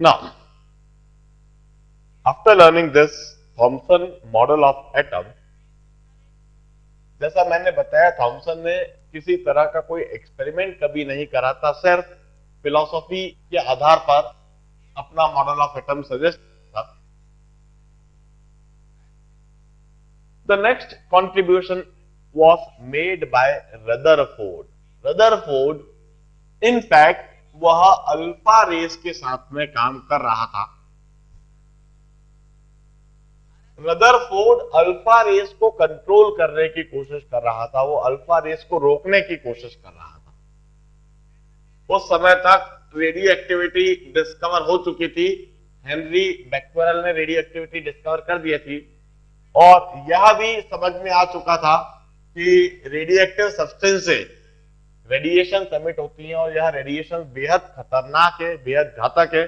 Now, after learning this Thompson model of atom, जैसा मैंने बताया थॉमसन ने किसी तरह का कोई एक्सपेरिमेंट कभी नहीं करा था, सिर्फ फिलॉसफी के आधार पर अपना मॉडल ऑफ एटम सजेस्ट था. The next contribution was made by Rutherford. Rutherford in fact वह अल्फा रेस के साथ में काम कर रहा था. रदरफोर्ड अल्फा रेस को कंट्रोल करने की कोशिश कर रहा था, वो अल्फा रेस को रोकने की कोशिश कर रहा था. उस समय तक रेडियो एक्टिविटी डिस्कवर हो चुकी थी. हेनरी बैक्वेरेल ने रेडियो एक्टिविटी डिस्कवर कर दी थी और यह भी समझ में आ चुका था कि रेडियो एक्टिव सब्सटेंस से रेडिएशन समिट होती है और यह रेडिएशन बेहद खतरनाक है, बेहद घातक है.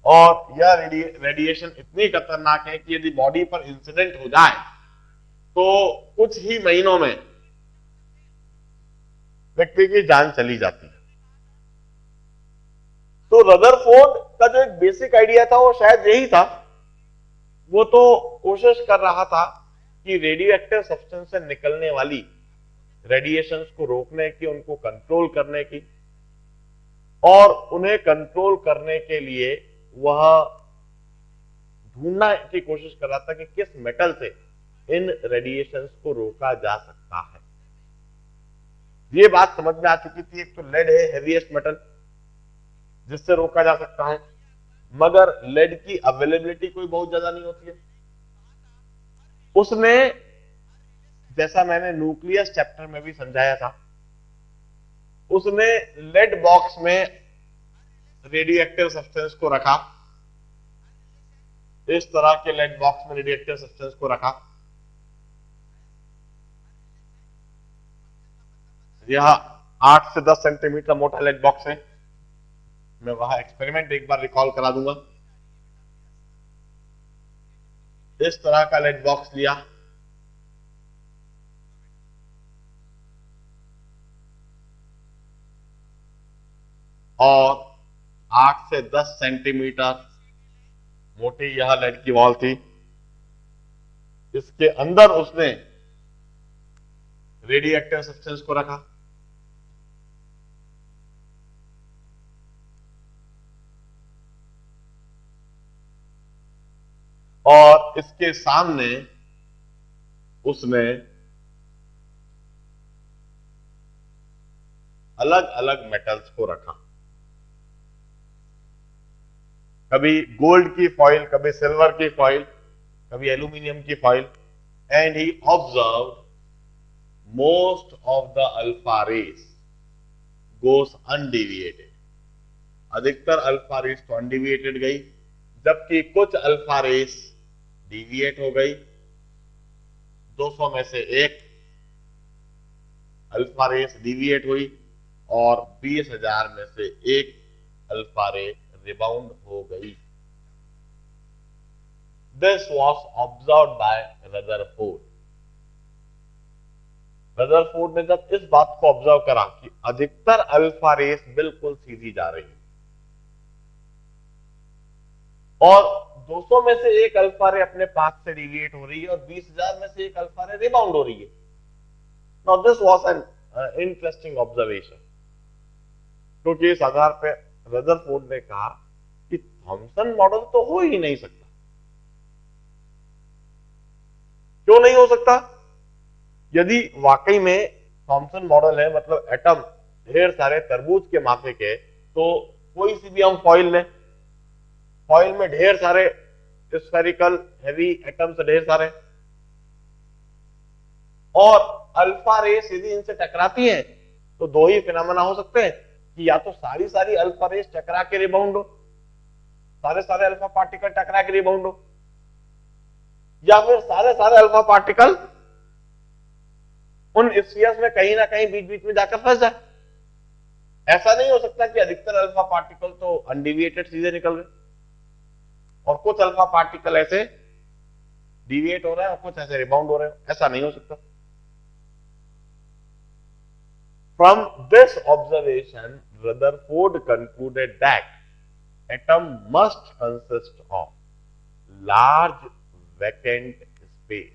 और यह रेडिएशन इतनी खतरनाक है कि यदि बॉडी पर इंसिडेंट हो जाए तो कुछ ही महीनों में व्यक्ति की जान चली जाती है. तो रदरफोर्ड का जो एक बेसिक आइडिया था वो शायद यही था. वो तो कोशिश कर रहा था कि रेडियो एक्टिव सब्सटेंस से निकलने वाली रेडिएशंस को रोकने की, उनको कंट्रोल करने की, और उन्हें कंट्रोल करने के लिए वह ढूंढने की कोशिश कर रहा था कि किस मेटल से इन रेडिएशंस को रोका जा सकता है. ये बात समझ में आ चुकी थी. एक तो लेड है हेवीएस्ट मेटल जिससे रोका जा सकता है, मगर लेड की अवेलेबिलिटी कोई बहुत ज्यादा नहीं होती है. उसने, जैसा मैंने न्यूक्लियस चैप्टर में भी समझाया था, उसने लेड बॉक्स में रेडियो एक्टिव सब्सटेंस को रखा. इस तरह के लेड बॉक्स में रेडियो एक्टिव सब्सटेंस को रखा. यह 8 से 10 सेंटीमीटर मोटा लेड बॉक्स है. मैं वहां एक्सपेरिमेंट एक बार रिकॉल करा दूंगा. इस तरह का लेड बॉक्स लिया और 8 से 10 सेंटीमीटर मोटी यह लेड की वॉल थी. इसके अंदर उसने रेडियो एक्टिव सब्सटेंस को रखा और इसके सामने उसने अलग अलग मेटल्स को रखा. कभी गोल्ड की फॉइल, कभी सिल्वर की फॉइल, कभी एल्यूमिनियम की foil. And he observe most of the alpha rays goes undeviated. अधिकतर अल्फा रेस तो अनडिविएटेड गई, जबकि कुछ अल्फा रेस डिविएट हो गई. 200 में से एक अल्फा रेस डिविएट हुई और 20,000 में से एक अल्फा रे रिबाउंड हो गई. This was observe by Rutherford. Rutherford ने जब इस बात को ऑब्जर्व करा कि अधिकतर अल्फा रेस बिल्कुल सीधी जा रही है और 200 में से एक अल्फा रे अपने पाथ से डिविएट हो रही है और 20,000 में से एक अल्फा रे रिबाउंड हो रही है. Now this was an interesting observation, क्योंकि इस आधार पर रदरफोर्ड ने कहा कि थॉमसन मॉडल तो हो ही नहीं सकता. क्यों नहीं हो सकता? यदि वाकई में थॉमसन मॉडल है, मतलब एटम ढेर सारे तरबूज के माफे के, तो कोई सी भी हम फॉइल लें, फॉइल में ढेर सारे स्फेरिकल हेवी एटम्स ढेर सारे, और अल्फा रेस यदि इनसे टकराती हैं तो दो ही फिनोमेना हो सकते हैं कि या तो सारी सारी अल्फा रेस टकरा के रिबाउंड हो, सारे सारे अल्फा पार्टिकल टकरा के रिबाउंड हो, या फिर सारे सारे अल्फा पार्टिकल उन स्फीयर्स में कहीं ना कहीं बीच बीच में जाकर फंस जाए. ऐसा नहीं हो सकता कि अधिकतर अल्फा पार्टिकल तो अनडिविएटेड सीधे निकल गए और कुछ अल्फा पार्टिकल ऐसे डिविएट हो रहे हैं और कुछ ऐसे रिबाउंड हो रहे हैं. ऐसा नहीं हो सकता. From this observation, Rutherford concluded that atom must consist of large vacant space.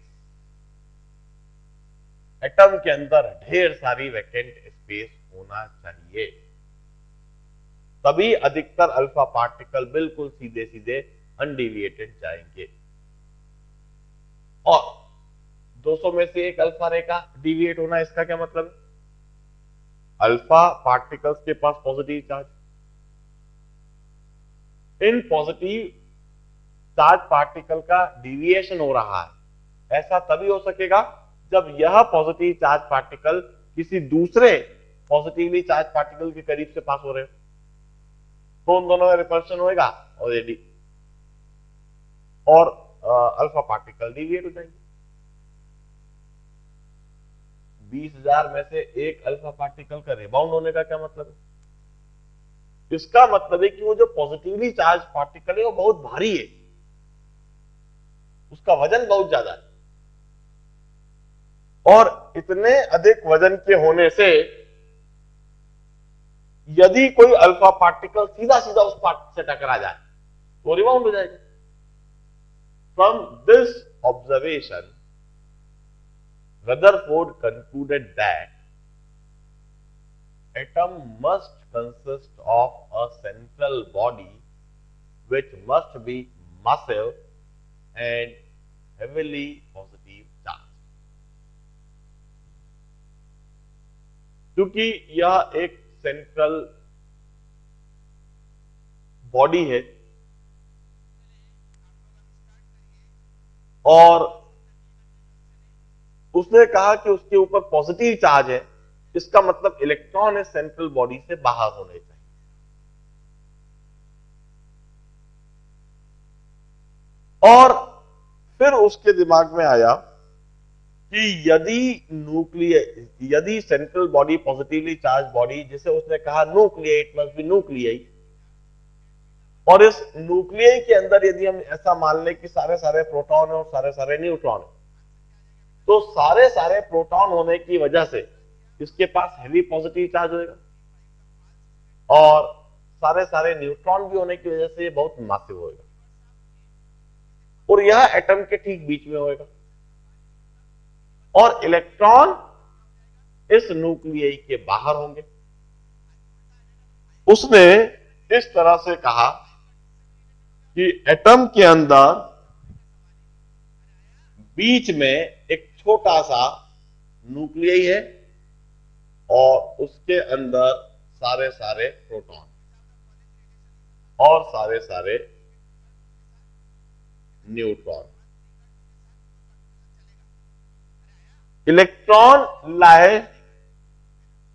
Atom के अंदर ढेर सारी वैकेंट स्पेस होना चाहिए, तभी अधिकतर अल्फा पार्टिकल बिल्कुल सीधे सीधे अनडिविएटेड जाएंगे। और 200 में से एक अल्फा रेखा डिविएट होना, इसका क्या मतलब है? अल्फा पार्टिकल्स के पास पॉजिटिव चार्ज, इन पॉजिटिव चार्ज पार्टिकल का डिविएशन हो रहा है। ऐसा तभी हो सकेगा जब यह पॉजिटिव चार्ज पार्टिकल किसी दूसरे पॉजिटिवली चार्ज पार्टिकल के करीब से पास हो रहे हो, तो उन दोनों में रिपल्शन होएगा ऑलरेडी, और अल्फा पार्टिकल डिविएट हो जाएंगे। 20,000 में से एक अल्फा पार्टिकल का रिबाउंड होने का क्या मतलब है? इसका मतलब है कि वो जो पॉजिटिवली चार्ज पार्टिकल है वो बहुत भारी है, उसका वजन बहुत ज्यादा है, और इतने अधिक वजन के होने से यदि कोई अल्फा पार्टिकल सीधा सीधा उस पार्ट से टकरा जाए तो रिबाउंड हो जाएगा। From this observation Rutherford concluded that atom must consist of a central body which must be massive and heavily positive charged। क्योंकि यह एक सेंट्रल बॉडी है और उसने कहा कि उसके ऊपर पॉजिटिव चार्ज है, इसका मतलब इलेक्ट्रॉन इस सेंट्रल बॉडी से बाहर होने चाहिए। और फिर उसके दिमाग में आया कि यदि central body positively charge body, जिसे उसने कहा न्यूक्लियई, इट मस्ट बी न्यूक्लियई, और इस न्यूक्लियई के अंदर यदि हम ऐसा मान लें कि सारे सारे प्रोटॉन और सारे सारे न्यूट्रॉन है, तो सारे सारे प्रोटॉन होने की वजह से इसके पास हेवी पॉजिटिव चार्ज होगा और सारे सारे न्यूट्रॉन भी होने की वजह से ये बहुत मासिव होगा, और यह एटम के ठीक बीच में होगा, और इलेक्ट्रॉन इस न्यूक्लियई के बाहर होंगे। उसने इस तरह से कहा कि एटम के अंदर बीच में एक छोटा सा न्यूक्लियई है और उसके अंदर सारे सारे प्रोटॉन और सारे सारे neutron. Electron lie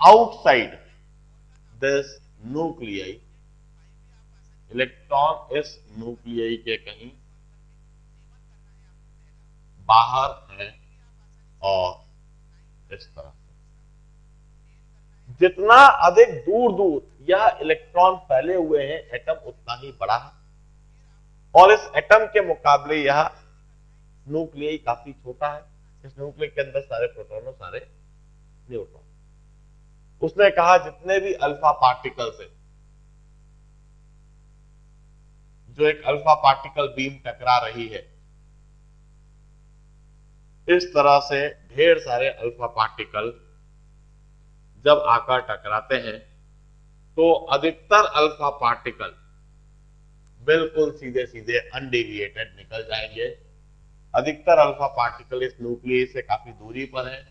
outside this nuclei। Electron इस न्यूक्लियई के कहीं बाहर है, और इस तरह जितना अधिक दूर दूर यह इलेक्ट्रॉन फैले हुए हैं, एटम उतना ही बड़ा है, और इस एटम के मुकाबले यह न्यूक्लियई काफी छोटा है। इस न्यूक्लियई के अंदर सारे प्रोटॉन और सारे न्यूट्रॉन। उसने कहा जितने भी अल्फा पार्टिकल्स है, जो एक अल्फा पार्टिकल बीम टकरा रही है, इस तरह से ढेर सारे अल्फा पार्टिकल जब आकर टकराते हैं तो अधिकतर अल्फा पार्टिकल बिल्कुल सीधे सीधे अनडेविएटेड निकल जाएंगे। अधिकतर अल्फा पार्टिकल इस न्यूक्लियस से काफी दूरी पर है,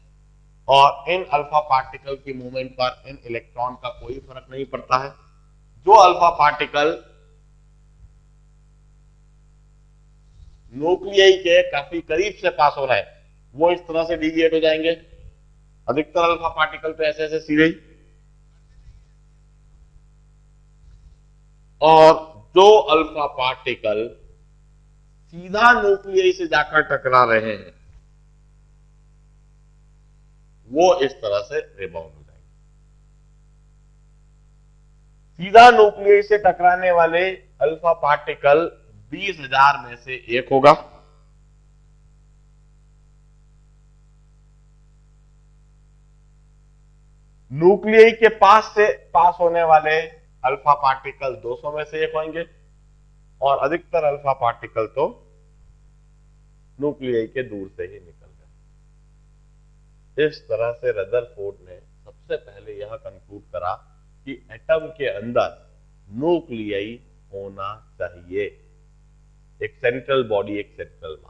और इन अल्फा पार्टिकल की मूवमेंट पर इन इलेक्ट्रॉन का कोई फर्क नहीं पड़ता है। जो अल्फा पार्टिकल न्यूक्लियई के काफी करीब से पास हो रहा है, वो इस तरह से डिविएट हो जाएंगे। अधिकतर अल्फा पार्टिकल तो ऐसे ऐसे सीधे ही, और जो अल्फा पार्टिकल सीधा न्यूक्लियई से जाकर टकरा रहे हैं, वो इस तरह से रिबाउंड हो जाएंगे। सीधा न्यूक्लियई से टकराने वाले अल्फा पार्टिकल 20,000 में से एक होगा। न्यूक्लियई के पास से पास होने वाले अल्फा पार्टिकल 200 में से एक होंगे, और अधिकतर अल्फा पार्टिकल तो न्यूक्लियाई के दूर से ही निकल गए। इस तरह से रदरफोर्ड ने सबसे पहले यह कंक्लूड करा कि एटम के अंदर न्यूक्लियाई होना चाहिए, एक सेंट्रल बॉडी, एक सेंट्रल मास।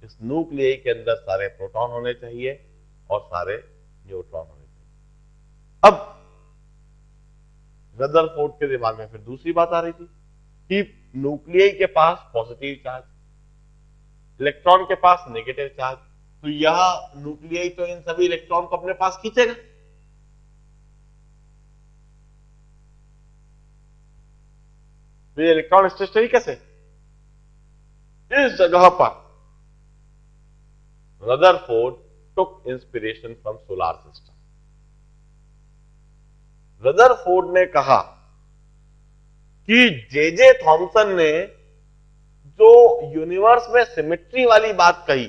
इस न्यूक्लियाई के अंदर सारे प्रोटॉन होने चाहिए और सारे न्यूट्रॉन होने चाहिए। अब रदरफोर्ड के दिमाग में फिर दूसरी बात आ रही थी कि न्यूक्लियाई के पास पॉजिटिव चार्ज, इलेक्ट्रॉन के पास नेगेटिव चार्ज, तो यह न्यूक्लियाई तो इन सभी इलेक्ट्रॉन को अपने पास खींचेगा। तो ये इलेक्ट्रॉन स्टेशनरी कैसे? इस जगह पर Rutherford took inspiration from solar system. Rutherford ने कहा कि जे थॉमसन ने जो यूनिवर्स में सिमेट्री वाली बात कही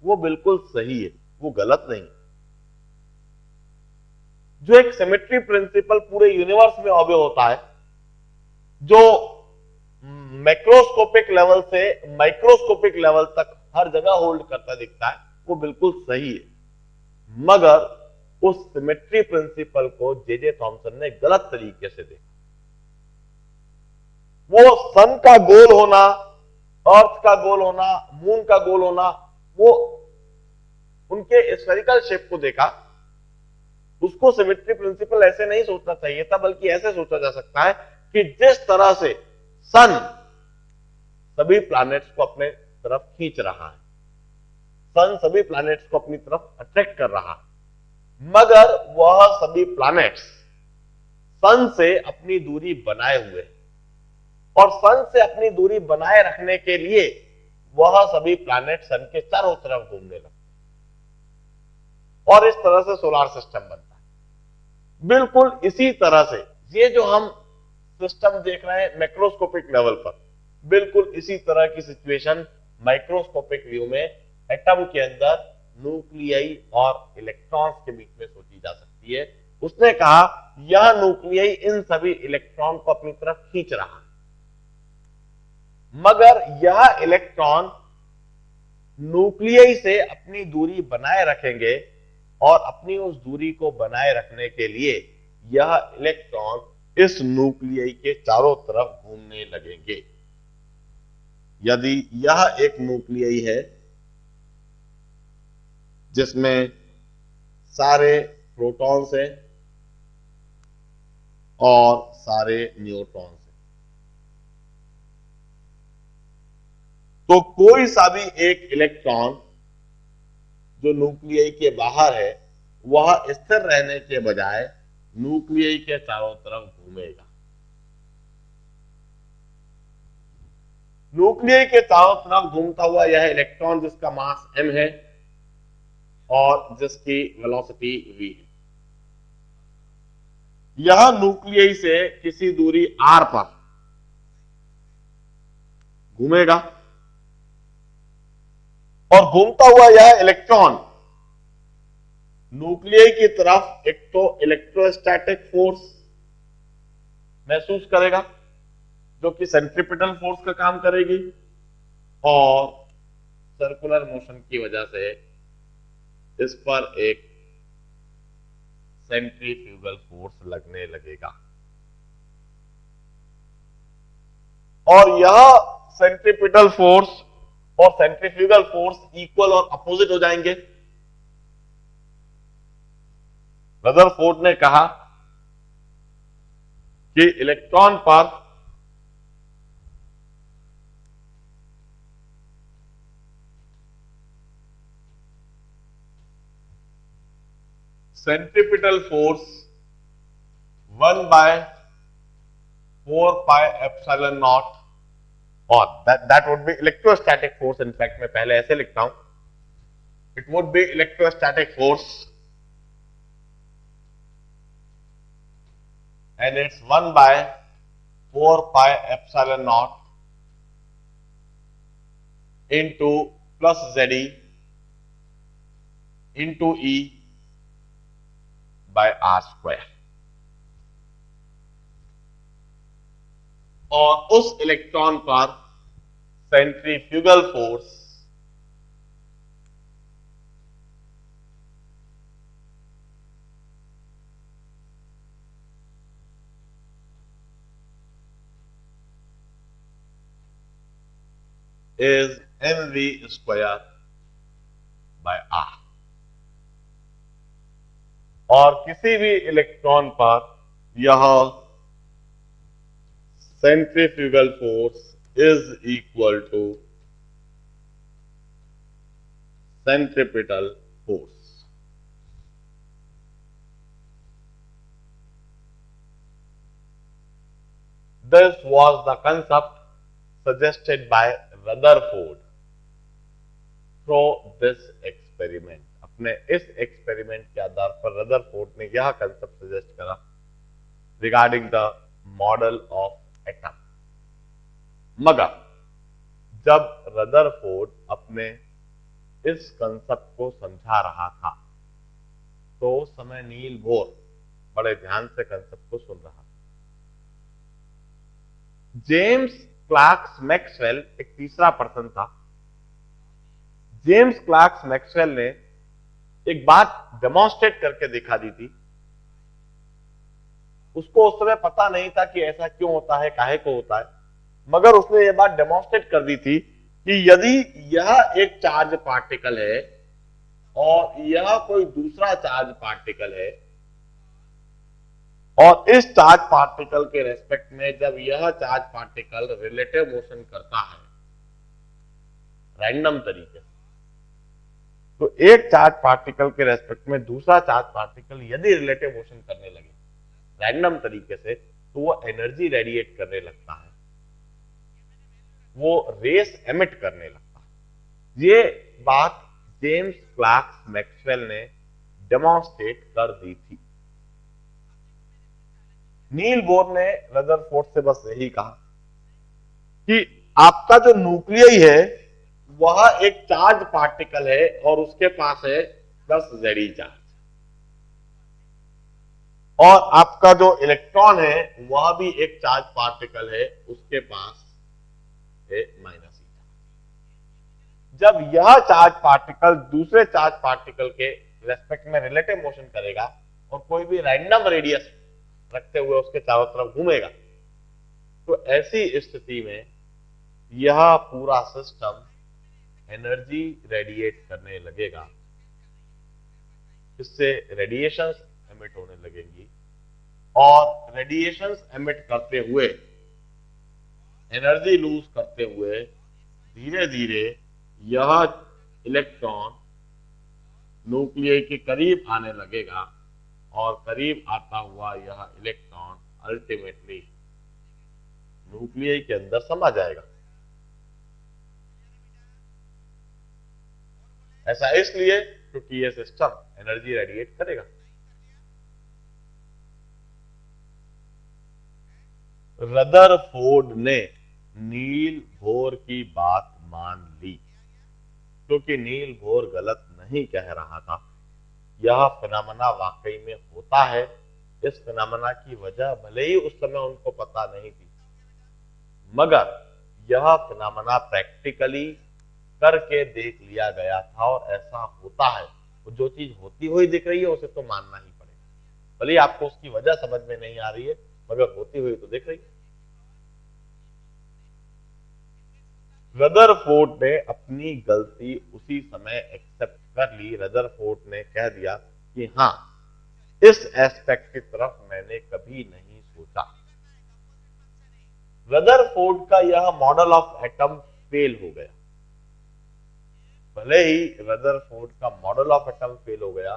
वो बिल्कुल सही है, वो गलत नहीं। जो एक सिमेट्री प्रिंसिपल पूरे यूनिवर्स में ऑब्जर्व होता है, जो मैक्रोस्कोपिक लेवल से माइक्रोस्कोपिक लेवल तक हर जगह होल्ड करता दिखता है, वो बिल्कुल सही है। मगर उस सिमेट्री प्रिंसिपल को जे थॉमसन ने गलत तरीके से देखा। वो सन का गोल होना, अर्थ का गोल होना, मून का गोल होना, वो उनके स्फेरिकल शेप को देखा। उसको सिमेट्री प्रिंसिपल ऐसे नहीं सोचना चाहिए था, बल्कि ऐसे सोचा जा सकता है कि जिस तरह से सन सभी प्लैनेट्स को अपने तरफ खींच रहा है, सन सभी प्लैनेट्स को अपनी तरफ अट्रैक्ट कर रहा है, मगर वह सभी प्लैनेट्स सन से अपनी दूरी बनाए हुए हैं, और सन से अपनी दूरी बनाए रखने के लिए वह सभी प्लैनेट सन के चारों तरफ घूमने लगते हैं, और इस तरह से सोलर सिस्टम बनता है। बिल्कुल इसी तरह से ये जो हम सिस्टम देख रहे हैं मैक्रोस्कोपिक लेवल पर, बिल्कुल इसी तरह की सिचुएशन माइक्रोस्कोपिक व्यू में एटम के अंदर न्यूक्लियाई और इलेक्ट्रॉन्स के बीच में सोची जा सकती है। उसने कहा यह न्यूक्लियाई इन सभी इलेक्ट्रॉन को अपनी तरफ खींच रहा है, मगर यह इलेक्ट्रॉन न्यूक्लियाई से अपनी दूरी बनाए रखेंगे, और अपनी उस दूरी को बनाए रखने के लिए यह इलेक्ट्रॉन इस न्यूक्लियाई के चारों तरफ घूमने लगेंगे। यदि यह एक न्यूक्लियाई है जिसमें सारे प्रोटॉन्स हैं और सारे न्यूट्रॉन्स हैं, तो कोई सा भी एक इलेक्ट्रॉन जो न्यूक्लियाई के बाहर है वह स्थिर रहने के बजाय न्यूक्लियाई के चारों तरफ घूमेगा। न्यूक्लियाई के चारों तरफ घूमता हुआ यह इलेक्ट्रॉन, जिसका मास m है और जिसकी वेलोसिटी v है, यह न्यूक्लियाई से किसी दूरी r पर घूमेगा, और घूमता हुआ यह इलेक्ट्रॉन न्यूक्लियाई की तरफ एक तो इलेक्ट्रोस्टैटिक फोर्स महसूस करेगा जो कि सेंट्रीपिटल फोर्स का काम करेगी, और सर्कुलर मोशन की वजह से इस पर एक सेंट्रीफ्यूगल फोर्स लगने लगेगा, और यह सेंट्रीपिटल फोर्स और सेंट्रीफ्यूगल फोर्स इक्वल और अपोजिट हो जाएंगे। रदरफोर्ड ने कहा कि इलेक्ट्रॉन पर सेंट्रीपिटल फोर्स 1/4πε0, और that would be electrostatic force. In fact मैं पहले ऐसे लिखता हूं, it would be electrostatic force and it's 1/4πε0 into plus ZE into E by R square. और उस इलेक्ट्रॉन पर centrifugal force is mv square by r। और किसी भी इलेक्ट्रॉन पर यह centrifugal force is equal to centripetal force. This was the concept suggested by Rutherford through this experiment। अपने इस एक्सपेरिमेंट के आधार पर रदरफोर्ड ने यह कंसेप्ट सजेस्ट करा regarding the model of atom. मगर जब रदरफोर्ड अपने इस कंसेप्ट को समझा रहा था तो उस समय नील बोर बड़े ध्यान से कंसेप्ट को सुन रहा था। जेम्स क्लार्क मैक्सवेल एक तीसरा पर्सन था। जेम्स क्लार्क मैक्सवेल ने एक बात डेमोन्स्ट्रेट करके दिखा दी थी। उसको उस समय पता नहीं था कि ऐसा क्यों होता है, काहे को होता है, मगर उसने ये बात डेमोन्स्ट्रेट कर दी थी कि यदि यह एक चार्ज पार्टिकल है और यह कोई दूसरा चार्ज पार्टिकल है और इस चार्ज पार्टिकल के रेस्पेक्ट में जब यह चार्ज पार्टिकल रिलेटिव मोशन करता है रैंडम तरीके से, तो एक चार्ज पार्टिकल के रेस्पेक्ट में दूसरा चार्ज पार्टिकल यदि रिलेटिव मोशन करने लगे रैंडम तरीके से तो वो एनर्जी रेडिएट करने लगता है, वो रेस एमिट करने लगता है। ये बात जेम्स क्लार्क मैक्सवेल ने डेमोन्स्ट्रेट कर दी थी। नील बोर ने रदरफोर्ड से बस यही कहा कि आपका जो न्यूक्लियई है वह एक चार्ज पार्टिकल है और उसके पास है 10 जेडी चार्ज, और आपका जो इलेक्ट्रॉन है वह भी एक चार्ज पार्टिकल है, उसके पास है माइनस ई चार्ज। जब यह चार्ज पार्टिकल दूसरे चार्ज पार्टिकल के रेस्पेक्ट में रिलेटिव मोशन करेगा और कोई भी रैंडम रेडियस रखते हुए उसके चारों तरफ घूमेगा, तो ऐसी स्थिति में यह पूरा सिस्टम एनर्जी रेडिएट करने लगेगा, इससे रेडिएशंस एमिट होने लगेंगी और रेडिएशंस एमिट करते हुए एनर्जी लूज करते हुए धीरे धीरे यह इलेक्ट्रॉन न्यूक्लियस के करीब आने लगेगा और करीब आता हुआ यह इलेक्ट्रॉन अल्टीमेटली न्यूक्लियस के अंदर समा जाएगा। ऐसा इसलिए क्योंकि यह सिस्टम एनर्जी रेडिएट करेगा। रदरफोर्ड ने नील बोर की बात मान ली क्योंकि नील बोर गलत नहीं कह रहा था। यह फिनोमेना वाकई में होता है। इस फिनोमेना की वजह भले ही उस समय उनको पता नहीं थी, मगर यह फिनोमेना प्रैक्टिकली करके देख लिया गया था और ऐसा होता है। तो जो चीज होती हुई दिख रही है उसे तो मानना ही पड़ेगा, भले ही आपको उसकी वजह समझ में नहीं आ रही है, मगर होती हुई तो दिख रही है। रदरफोर्ड ने अपनी गलती उसी समय एक्सेप्ट कर ली। रदरफोर्ड ने कह दिया कि हां, इस एस्पेक्ट की तरफ मैंने कभी नहीं सोचा। रदरफोर्ड का यह मॉडल ऑफ एटम फेल हो गया। भले ही रदरफोर्ड का मॉडल ऑफ एटम फेल हो गया,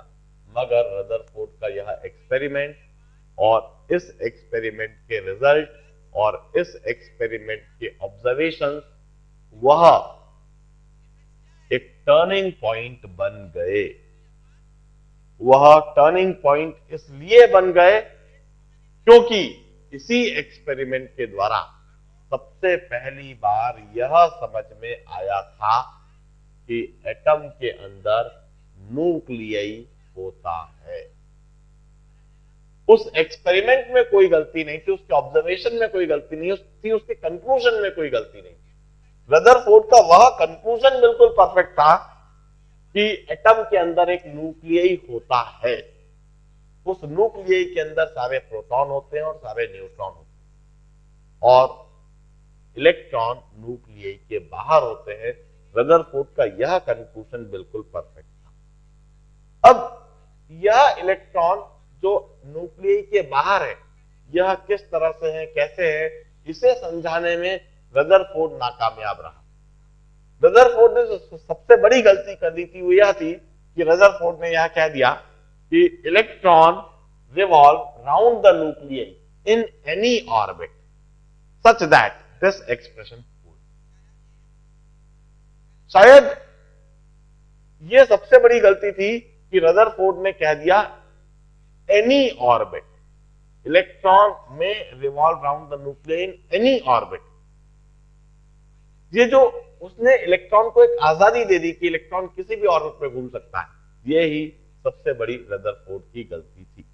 मगर रदरफोर्ड का यह एक्सपेरिमेंट और इस एक्सपेरिमेंट के रिजल्ट और इस एक्सपेरिमेंट के ऑब्जर्वेशंस वह एक टर्निंग पॉइंट बन गए। वह टर्निंग पॉइंट इसलिए बन गए क्योंकि इसी एक्सपेरिमेंट के द्वारा सबसे पहली बार यह समझ में आया था कि एटम के अंदर न्यूक्लियई होता है। उस एक्सपेरिमेंट में कोई गलती नहीं थी, उसके ऑब्जर्वेशन में कोई गलती नहीं थी, उसके कंक्लूजन में कोई गलती नहीं थी। रदरफोर्ड का वह कंक्लूजन बिल्कुल परफेक्ट था कि एटम के अंदर एक न्यूक्लियई होता है, उस न्यूक्लियई के अंदर सारे प्रोटॉन होते हैं और सारे न्यूट्रॉन होते हैं और इलेक्ट्रॉन न्यूक्लियई के बाहर होते हैं। रदरफोर्ड का यह कंक्लूजन बिल्कुल परफेक्ट था। अब यह इलेक्ट्रॉन जो न्यूक्लियई के बाहर है, यह किस तरह से है, कैसे है, इसे समझाने में रदरफोर्ड नाकामयाब रहा। रदरफोर्ड ने सबसे बड़ी गलती कर दी थी वो यह थी कि रदरफोर्ड ने यह कह दिया कि electron revolve round the nuclei in any orbit such that this expression holds। शायद यह सबसे बड़ी गलती थी कि रदरफोर्ड ने कह दिया एनी ऑर्बिट, इलेक्ट्रॉन में revolve round the nuclei in any orbit. ये जो उसने इलेक्ट्रॉन को एक आजादी दे दी कि इलेक्ट्रॉन किसी भी ऑर्बिट में घूम सकता है, ये ही सबसे बड़ी रदरफोर्ड की गलती थी।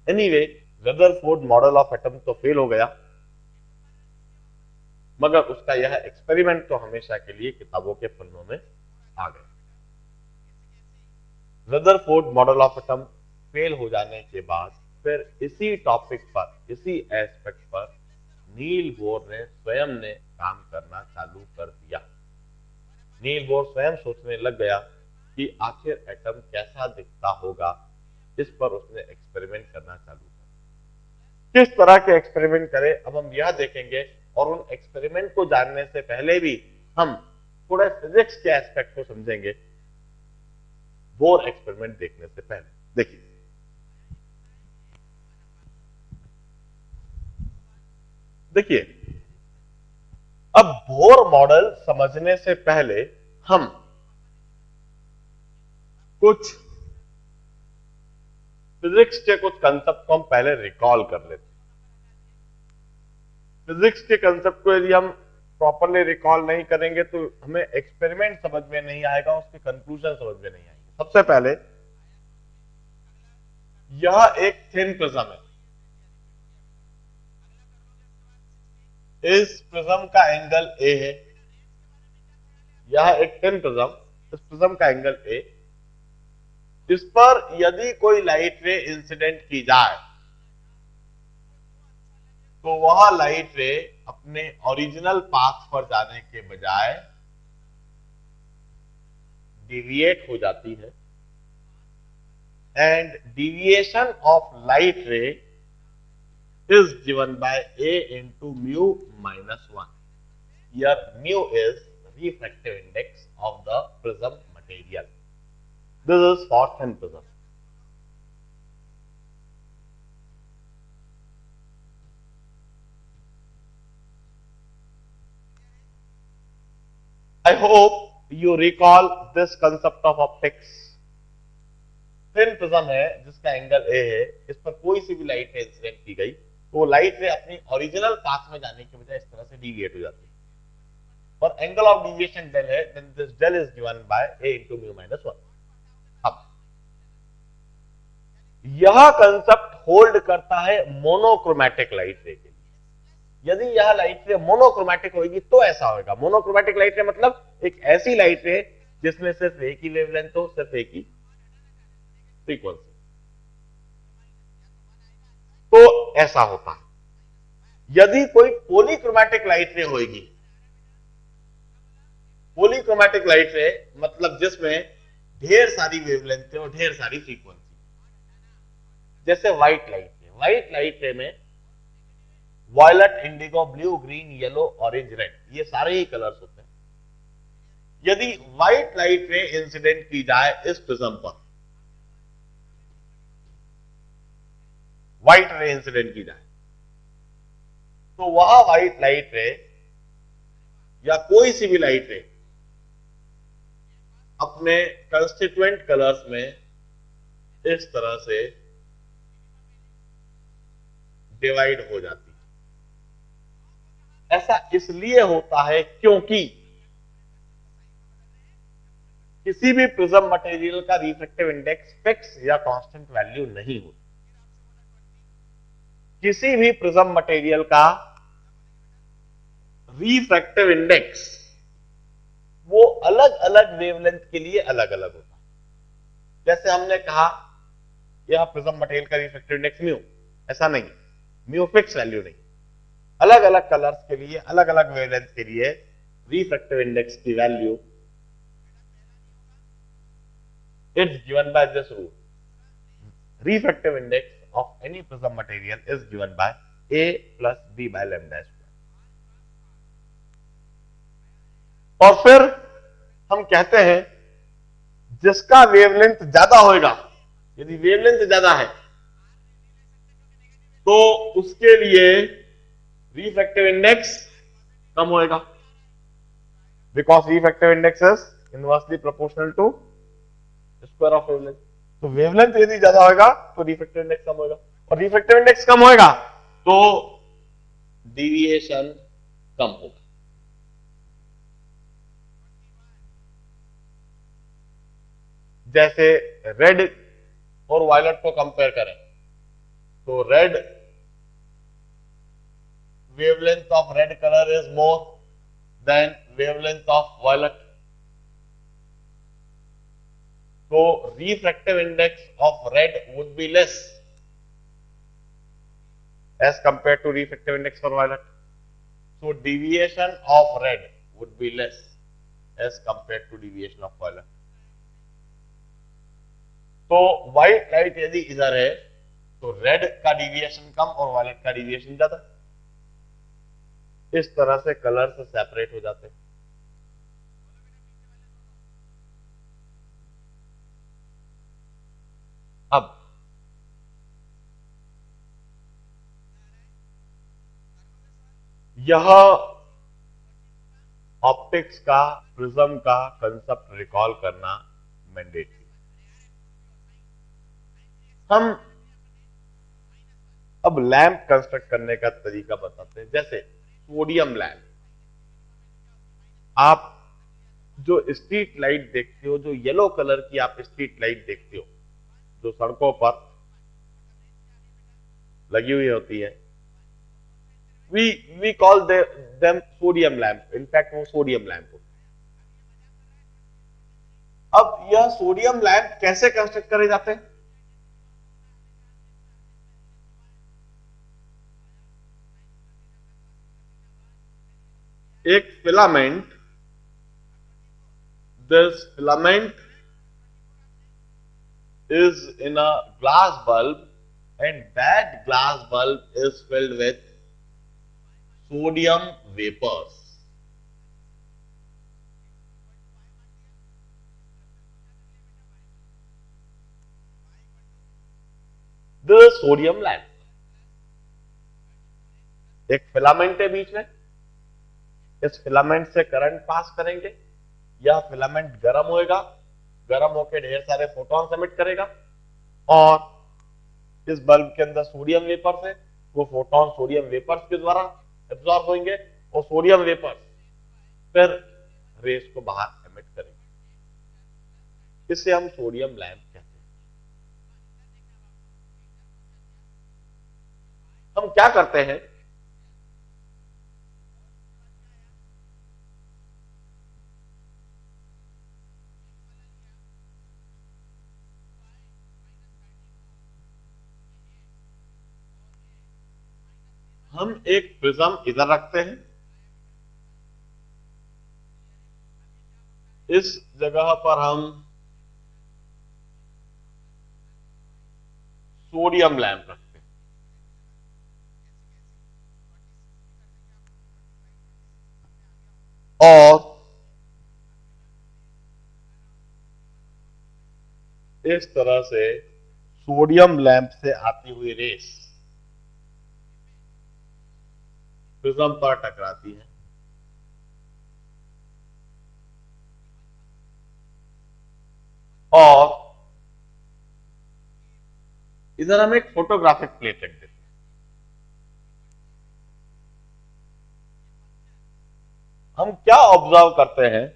Anyway, Rutherford model of atom तो फेल हो गया, मगर उसका यह एक्सपेरिमेंट तो हमेशा के लिए किताबों के पन्नों में आ गया। Rutherford model of atom fail हो जाने के बाद फिर इसी टॉपिक पर, इसी एस्पेक्ट पर नील बोर ने स्वयं ने काम करना चालू कर दिया। नील बोर स्वयं सोचने लग गया कि आखिर एटम कैसा दिखता होगा, इस पर उसने एक्सपेरिमेंट करना चालू किया। किस तरह के एक्सपेरिमेंट करे, अब हम यह देखेंगे और उन एक्सपेरिमेंट को जानने से पहले भी हम थोड़े फिजिक्स के एस्पेक्ट को समझेंगे बोर एक्सपेरिमेंट देखने से पहले। देखिए, अब बोर मॉडल समझने से पहले हम कुछ फिजिक्स के कुछ कंसेप्ट को हम पहले रिकॉल कर लेते हैं। फिजिक्स के कंसेप्ट को यदि हम प्रॉपरली रिकॉल नहीं करेंगे तो हमें एक्सपेरिमेंट समझ में नहीं आएगा, उसके कंक्लूजन समझ में नहीं आएंगे। सबसे पहले, यह एक थिन प्रिज्म है। इस प्रिज्म का एंगल ए है, यह एक थिन प्रिज्म, इस प्रिज्म का एंगल ए। इस पर यदि कोई लाइट रे इंसिडेंट की जाए तो वह लाइट रे अपने ओरिजिनल पाथ पर जाने के बजाय डिविएट हो जाती है, एंड डिविएशन ऑफ लाइट रे is given by A into mu minus 1. Here mu is refractive index of the prism material. This is for thin prism. I hope you recall this concept of optics. Thin prism है जिसका angle A है, इस पर कोई सी भी light है incident की गई तो लाइट रे अपनी ओरिजिनल पाथ में जाने के बजाय इस तरह से डिविएट हो जाती है और एंगल ऑफ डिविएशन डेल है, then this del is given by a into mu minus 1। अब यह कंसेप्ट होल्ड करता है मोनोक्रोमैटिक लाइट रे के लिए। यदि यह लाइट रे मोनोक्रोमैटिक होगी तो ऐसा होगा। मोनोक्रोमैटिक लाइट रे मतलब एक ऐसी लाइट रे जिसमें सिर्फ एक ही वेवलेंथ हो, सिर्फ एक ही फ्रीक्वेंसी, तो ऐसा होता है। यदि कोई पॉलीक्रोमैटिक लाइट रे होगी, पॉलीक्रोमैटिक लाइट रे मतलब जिसमें ढेर सारी वेवलेंथ है और ढेर सारी फ्रीक्वेंसी, जैसे white light ray. White light ray में violet, indigo, blue, green, yellow, orange, red, ये सारे ही कलर्स होते हैं। यदि व्हाइट लाइट रे इंसिडेंट की जाए इस प्रिज्म पर, व्हाइट रे इंसिडेंट की जाए तो वह व्हाइट लाइट रे या कोई सी भी लाइट रे अपने कंस्टिट्यूएंट कलर्स में इस तरह से डिवाइड हो जाती है। ऐसा इसलिए होता है क्योंकि किसी भी प्रिज्म मटेरियल का रिफ्रैक्टिव इंडेक्स फिक्स या कांस्टेंट वैल्यू नहीं होती। किसी भी प्रिज्म मटेरियल का रिफ्रैक्टिव इंडेक्स वो अलग अलग वेवलेंथ के लिए अलग अलग होता है। जैसे हमने कहा यह प्रिज्म मटेरियल का रिफ्रैक्टिव इंडेक्स म्यू, ऐसा नहीं, म्यू फिक्स वैल्यू नहीं, अलग अलग कलर्स के लिए अलग अलग वेवलेंथ के लिए रिफ्रैक्टिव इंडेक्स की value it's given by this rule. Refractive index of any prism material is given by a plus b by lambda square। और फिर हम कहते हैं जिसका वेवलेंथ ज्यादा होगा, यदि वेवलेंथ ज्यादा है तो उसके लिए रिफ्रैक्टिव इंडेक्स कम होएगा, because refractive index is inversely proportional to square of wavelength. तो वेवलेंथ यदि ज्यादा होगा तो रिफ्रैक्टिव इंडेक्स कम होगा, और रिफ्रैक्टिव इंडेक्स कम होगा तो डिविएशन कम होगा। जैसे रेड और वायलेट को कंपेयर करें तो red wavelength of red color is more than wavelength of violet, so refractive index of red would be less as compared to refractive index for violet, so deviation of red would be less as compared to deviation of violet। तो white light यदि इधर है तो red का deviation कम और violet का deviation ज्यादा। इस तरह से कलर से सेपरेट हो जाते हैं। अब यह ऑप्टिक्स का, प्रिज्म का कंसेप्ट रिकॉल करना मैंडेटरी। हम अब लैंप कंस्ट्रक्ट करने का तरीका बताते हैं। जैसे सोडियम लैंप, आप जो स्ट्रीट लाइट देखते हो, जो येलो कलर की आप स्ट्रीट लाइट देखते हो जो सड़कों पर लगी हुई होती है, we call them sodium lamp. In fact वो सोडियम लैंप होता है। अब यह सोडियम लैंप कैसे कंस्ट्रक्ट करे जाते हैं? एक filament, this filament is in a glass bulb and that glass bulb is filled with sodium vapors। The sodium lamp, एक फिलामेंट है बीच में, इस फिलामेंट से करंट पास करेंगे, यह फिलामेंट गर्म होएगा, गर्म होकर ढेर सारे फोटॉन्स एमिट करेगा और इस बल्ब के अंदर सोडियम वेपर्स है, वो फोटॉन सोडियम वेपर्स के द्वारा एब्जॉर्ब होंगे और सोडियम वेपर्स फिर रेस को बाहर एमिट करेंगे। इसे हम सोडियम लैंप कहते हैं। हम क्या करते हैं, हम एक प्रिज्म इधर रखते हैं, इस जगह पर हम सोडियम लैंप रखते हैं और इस तरह से सोडियम लैंप से आती हुई रेस प्रिज्म पर टकराती है और इधर हम एक फोटोग्राफिक प्लेट रख देते हैं। हम क्या ऑब्जर्व करते हैं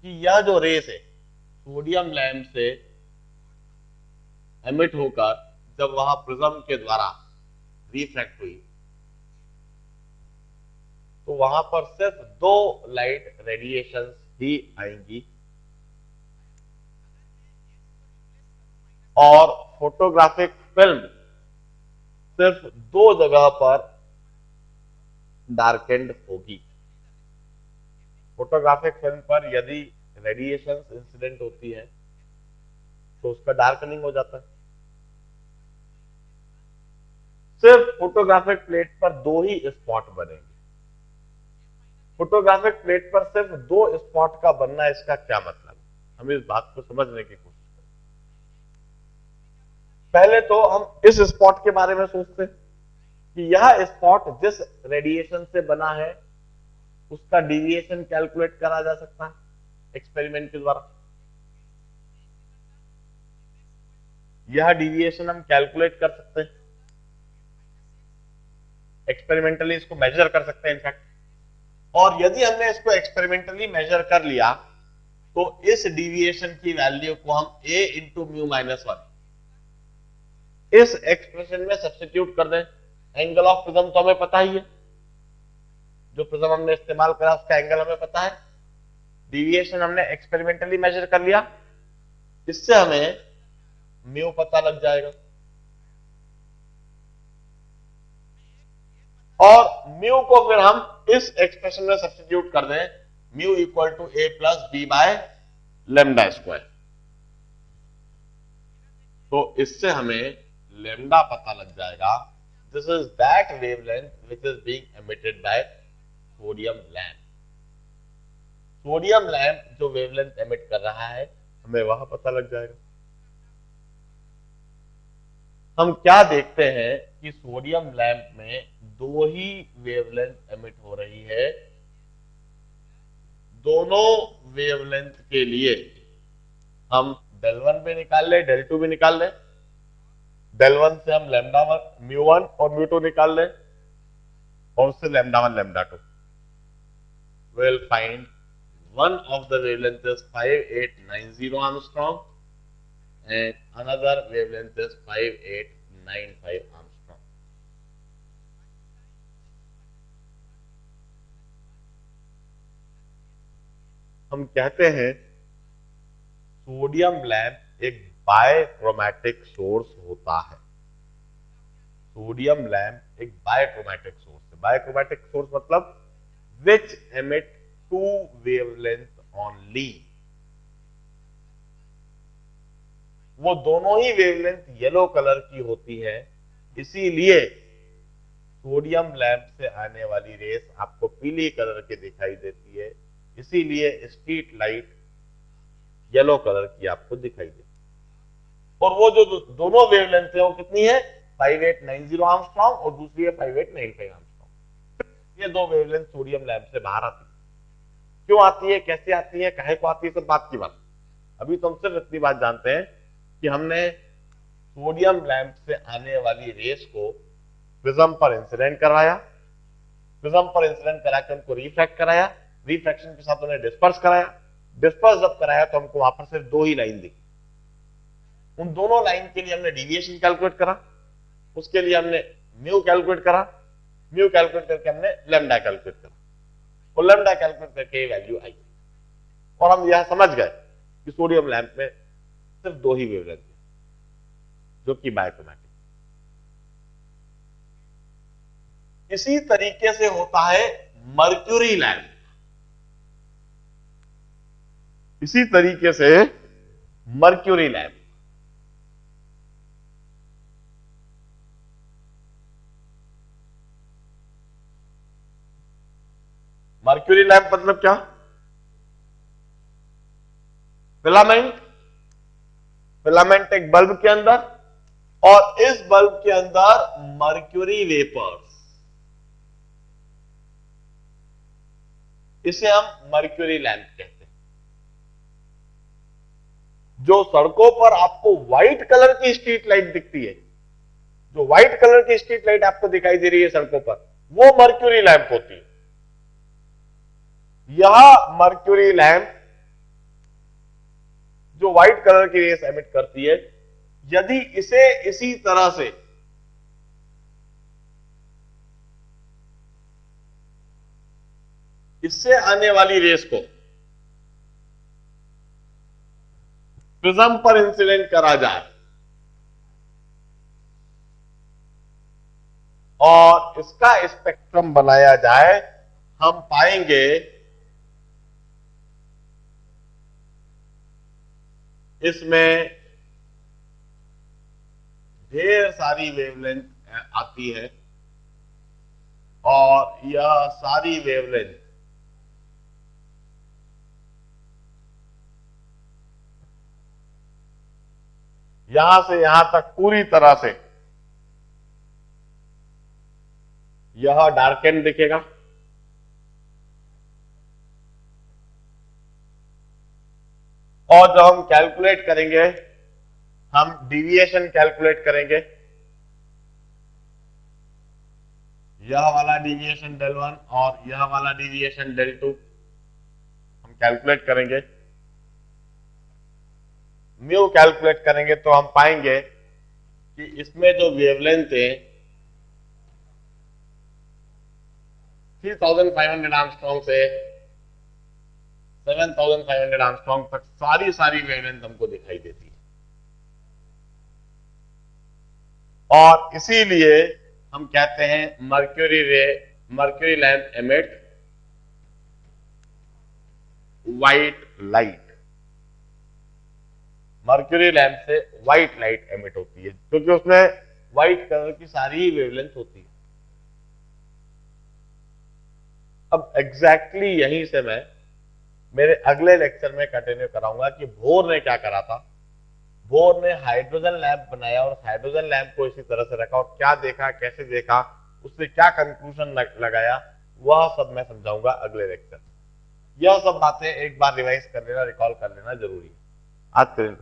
कि यह जो रेस है सोडियम लैंप से एमिट होकर जब वहां प्रिज्म के द्वारा रिफ्रैक्ट हुई तो वहां पर सिर्फ 2 लाइट रेडिएशंस ही आएंगी और फोटोग्राफिक फिल्म सिर्फ 2 जगह पर डार्केंड होगी। फोटोग्राफिक फिल्म पर यदि रेडिएशंस इंसिडेंट होती है तो उसका डार्कनिंग हो जाता है। सिर्फ फोटोग्राफिक प्लेट पर 2 ही स्पॉट बनेंगे। फोटोग्राफिक प्लेट पर सिर्फ 2 स्पॉट का बनना, इसका क्या मतलब है? हम इस बात को समझने की कोशिश करें। पहले तो हम इस स्पॉट के बारे में सोचते हैं कि यह स्पॉट जिस रेडिएशन से बना है उसका डिविएशन कैलकुलेट करा जा सकता है एक्सपेरिमेंट के द्वारा। यह डिविएशन हम कैलकुलेट कर सकते हैं, एक्सपेरिमेंटली इसको मेजर कर सकते हैं इनफैक्ट। और यदि हमने इसको एक्सपेरिमेंटली मेजर कर लिया तो इस डिविएशन की वैल्यू को हम a इंटू म्यू माइनस 1 इस एक्सप्रेशन में सब्स्टिट्यूट कर दें। एंगल ऑफ प्रिज्म तो हमें पता ही है, जो प्रिज्म हमने इस्तेमाल करा उसका एंगल हमें पता है। डिविएशन हमने एक्सपेरिमेंटली मेजर कर लिया, इससे हमें म्यू पता लग जाएगा और म्यू को फिर हम इस एक्सप्रेशन में सब्स्टिट्यूट कर दें, mu equal to a plus b by lambda square. तो इससे हमें लेमडा पता लग जाएगा। This is that wavelength which is being emitted by sodium lamp. Sodium lamp जो वेवलेंथ एमिट कर रहा है हमें वह पता लग जाएगा। हम क्या देखते हैं कि सोडियम लैंप में 2 ही वेवलेंथ एमिट हो रही है। दोनों वेवलेंथ के लिए हम del 1 भी निकाल ले, del 2 भी निकाल ले। del 1 से हम lambda 1 म्यू 1 और म्यू 2 निकाल ले और उससे lambda 1 lambda 2। we'll find one of the wavelength is 5890 Armstrong and another wavelength is 5895 Armstrong. हम कहते हैं सोडियम लैंप एक बायक्रोमैटिक सोर्स होता है। सोडियम लैंप एक बायक्रोमैटिक सोर्स है। बायक्रोमैटिक सोर्स मतलब which emit 2 wavelength only। वो दोनों ही वेवलेंथ येलो कलर की होती है, इसीलिए सोडियम लैंप से आने वाली रेस आपको पीली कलर की दिखाई देती है, इसीलिए स्ट्रीट लाइट येलो कलर की आपको दिखाई देती है। और वो जो दोनों वेवलेंथ है वो कितनी है? 5890 आर्मस्ट्रांग और दूसरी है 5895 आर्मस्ट्रांग। ये 2 वेवलेंथ सोडियम लैंप से बाहर आती है। क्यों आती है, कैसे आती है, काहे को आती है, सब बात की बात। अभी तो हम सिर्फ इतनी बात जानते हैं कि हमने सोडियम लैंप से आने वाली रेस को प्रिज्म पर इंसिडेंट करवाया, प्रिज्म पर इंसिडेंट करा के उनको रिफ्रैक्ट कराया, रिफ्रैक्शन के साथ उन्हें डिस्पर्स कराया। डिस्पर्स जब कराया तो हमको वहां पर सिर्फ 2 ही लाइन दिखी। उन दोनों लाइन के लिए हमने डिविएशन कैलकुलेट करा, उसके लिए हमने म्यू कैलकुलेट करा, म्यू कैलकुलेट करके हमने लैम्डा कैलकुलेट करा और लैम्डा कैलकुलेट करके वैल्यू आई और हम यह समझ गए कि सोडियम लैंप में सिर्फ 2 ही वेवलेंथ है जो कि बायक्रोमैटिक। इसी तरीके से होता है मर्क्यूरी लैंप। इसी तरीके से मर्क्यूरी लैंप, मर्क्यूरी लैंप मतलब क्या? फिलामेंट, फिलामेंट एक बल्ब के अंदर और इस बल्ब के अंदर मर्क्यूरी वेपर्स, इसे हम मर्क्यूरी लैंप कहते हैं। जो सड़कों पर आपको व्हाइट कलर की स्ट्रीट लाइट दिखती है, जो व्हाइट कलर की स्ट्रीट लाइट आपको दिखाई दे रही है सड़कों पर, वो मर्क्यूरी लैंप होती है। यह मर्क्यूरी लैंप जो व्हाइट कलर की रेस एमिट करती है, यदि इसे इसी तरह से इससे आने वाली रेस को प्रिज्म पर इंसिडेंट करा जाए और इसका स्पेक्ट्रम बनाया जाए, हम पाएंगे इसमें ढेर सारी वेवलेंथ आती है और यह सारी वेवलेंथ यहां से यहां तक पूरी तरह से यह डार्केन दिखेगा और जब हम कैलकुलेट करेंगे, हम डिविएशन कैलकुलेट करेंगे, यह वाला डिविएशन del 1 और यह वाला डिविएशन del 2 हम कैलकुलेट करेंगे। म्यू कैलकुलेट करेंगे तो हम पाएंगे कि इसमें जो वेवलेंथ है 3500 एंगस्ट्रॉम से 7500 एंगस्ट्रॉम तक सारी वेवलेंथ हमको दिखाई देती है और इसीलिए हम कहते हैं mercury lamp emit white light. Mercury lamp से व्हाइट लाइट एमिट होती है क्योंकि उसमें व्हाइट कलर की सारी वेवलेंथ होती है। अब एग्जैक्टली यहीं से मैं मेरे अगले लेक्चर में कंटिन्यू कराऊंगा कि बोर ने क्या करा था। बोर ने हाइड्रोजन लैंप बनाया और हाइड्रोजन लैंप को इसी तरह से रखा और क्या देखा, कैसे देखा, उससे क्या कंक्लूजन लगाया, वह सब मैं समझाऊंगा अगले लेक्चर में। यह सब बातें एक बार रिवाइज कर लेना, रिकॉल कर लेना जरूरी है। आज के दिन